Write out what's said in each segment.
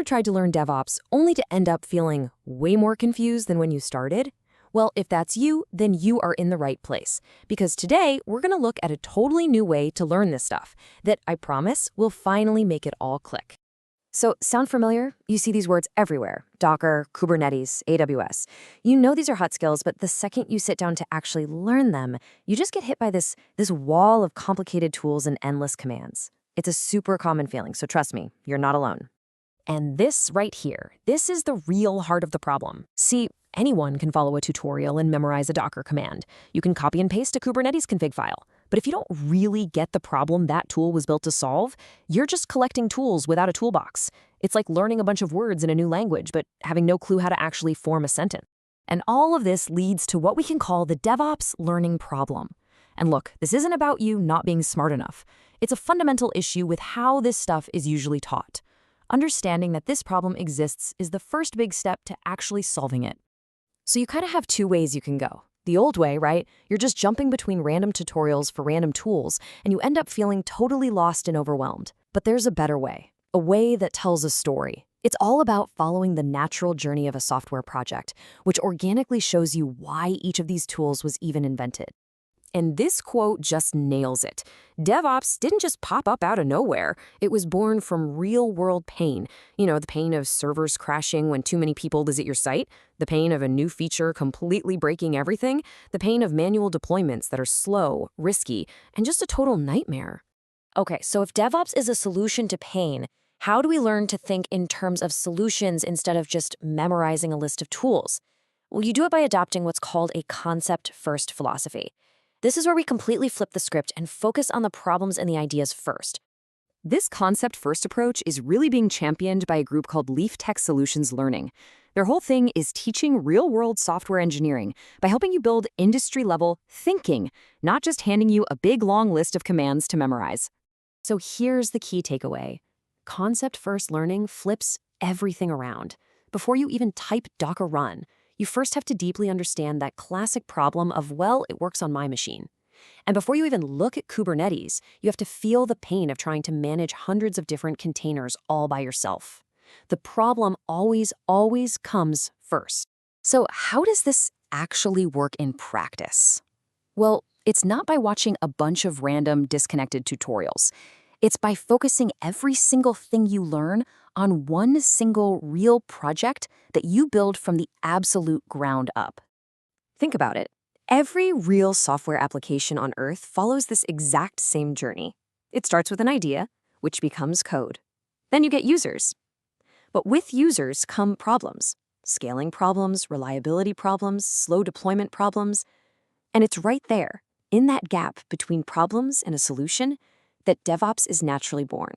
tried to learn DevOps only to end up feeling way more confused than when you started? Well, if that's you, then you are in the right place. Because today, we're going to look at a totally new way to learn this stuff that I promise will finally make it all click. So, sound familiar? You see these words everywhere: Docker, Kubernetes, AWS. You know these are hot skills, but the second you sit down to actually learn them, you just get hit by this wall of complicated tools and endless commands. It's a super common feeling, so trust me, you're not alone. And this right here, this is the real heart of the problem. See, anyone can follow a tutorial and memorize a Docker command. You can copy and paste a Kubernetes config file. But if you don't really get the problem that tool was built to solve, you're just collecting tools without a toolbox. It's like learning a bunch of words in a new language, but having no clue how to actually form a sentence. And all of this leads to what we can call the DevOps learning problem. And look, this isn't about you not being smart enough. It's a fundamental issue with how this stuff is usually taught. Understanding that this problem exists is the first big step to actually solving it. So you kind of have two ways you can go. The old way, right? You're just jumping between random tutorials for random tools, and you end up feeling totally lost and overwhelmed. But there's a better way, a way that tells a story. It's all about following the natural journey of a software project, which organically shows you why each of these tools was even invented. And this quote just nails it. DevOps didn't just pop up out of nowhere. It was born from real-world pain. You know, the pain of servers crashing when too many people visit your site, the pain of a new feature completely breaking everything, the pain of manual deployments that are slow, risky, and just a total nightmare. Okay, so if DevOps is a solution to pain, how do we learn to think in terms of solutions instead of just memorizing a list of tools? Well, you do it by adopting what's called a concept-first philosophy. This is where we completely flip the script and focus on the problems and the ideas first. This concept-first approach is really being championed by a group called LeafTech Solutions Learning. Their whole thing is teaching real-world software engineering by helping you build industry-level thinking, not just handing you a big, long list of commands to memorize. So here's the key takeaway. Concept-first learning flips everything around. Before you even type Docker run, you first have to deeply understand that classic problem of, well, it works on my machine. And before you even look at Kubernetes, you have to feel the pain of trying to manage hundreds of different containers all by yourself. The problem always comes first. So how does this actually work in practice? Well, it's not by watching a bunch of random disconnected tutorials. It's by focusing every single thing you learn on one single real project that you build from the absolute ground up. Think about it. Every real software application on Earth follows this exact same journey. It starts with an idea, which becomes code. Then you get users. But with users come problems. Scaling problems, reliability problems, slow deployment problems. And it's right there, in that gap between problems and a solution, that DevOps is naturally born.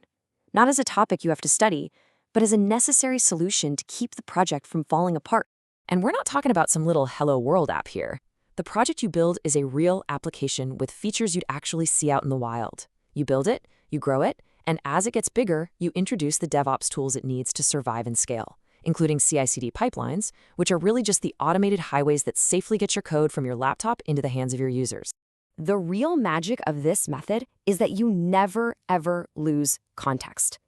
Not as a topic you have to study, but as a necessary solution to keep the project from falling apart. And we're not talking about some little Hello World app here. The project you build is a real application with features you'd actually see out in the wild. You build it, you grow it, and as it gets bigger, you introduce the DevOps tools it needs to survive and scale, including CI/CD pipelines, which are really just the automated highways that safely get your code from your laptop into the hands of your users. The real magic of this method is that you never, ever lose context.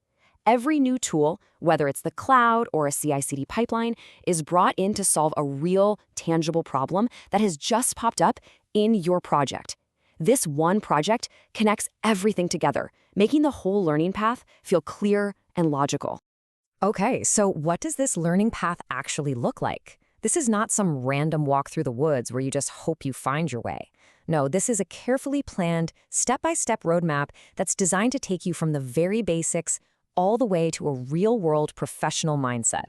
Every new tool, whether it's the cloud or a CI/CD pipeline, is brought in to solve a real, tangible problem that has just popped up in your project. This one project connects everything together, making the whole learning path feel clear and logical. Okay, so what does this learning path actually look like? This is not some random walk through the woods where you just hope you find your way. No, this is a carefully planned, step-by-step roadmap that's designed to take you from the very basics all the way to a real-world professional mindset.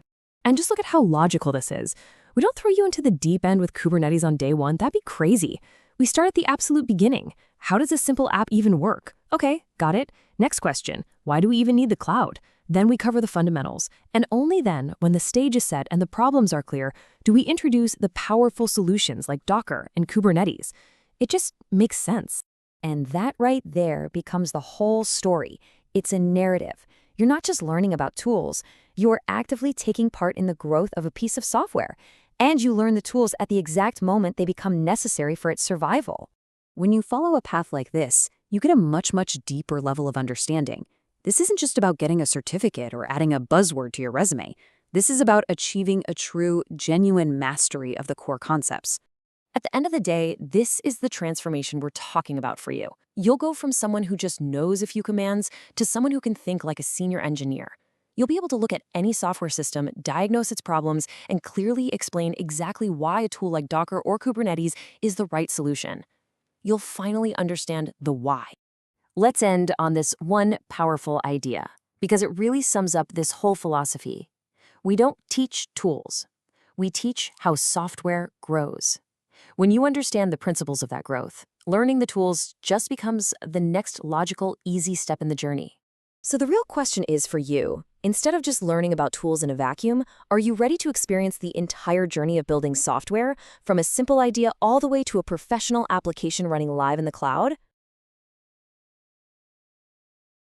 And just look at how logical this is. We don't throw you into the deep end with Kubernetes on day one. That'd be crazy. We start at the absolute beginning. How does a simple app even work? Okay, got it. Next question. Why do we even need the cloud? Then we cover the fundamentals. And only then, when the stage is set and the problems are clear, do we introduce the powerful solutions like Docker and Kubernetes. It just makes sense. And that right there becomes the whole story. It's a narrative. You're not just learning about tools, you're actively taking part in the growth of a piece of software. And you learn the tools at the exact moment they become necessary for its survival. When you follow a path like this, you get a much deeper level of understanding. This isn't just about getting a certificate or adding a buzzword to your resume. This is about achieving a true, genuine mastery of the core concepts. At the end of the day, this is the transformation we're talking about for you. You'll go from someone who just knows a few commands to someone who can think like a senior engineer. You'll be able to look at any software system, diagnose its problems, and clearly explain exactly why a tool like Docker or Kubernetes is the right solution. You'll finally understand the why. Let's end on this one powerful idea, because it really sums up this whole philosophy. We don't teach tools. We teach how software grows. When you understand the principles of that growth, learning the tools just becomes the next logical, easy step in the journey. So the real question is for you, instead of just learning about tools in a vacuum, are you ready to experience the entire journey of building software, from a simple idea all the way to a professional application running live in the cloud?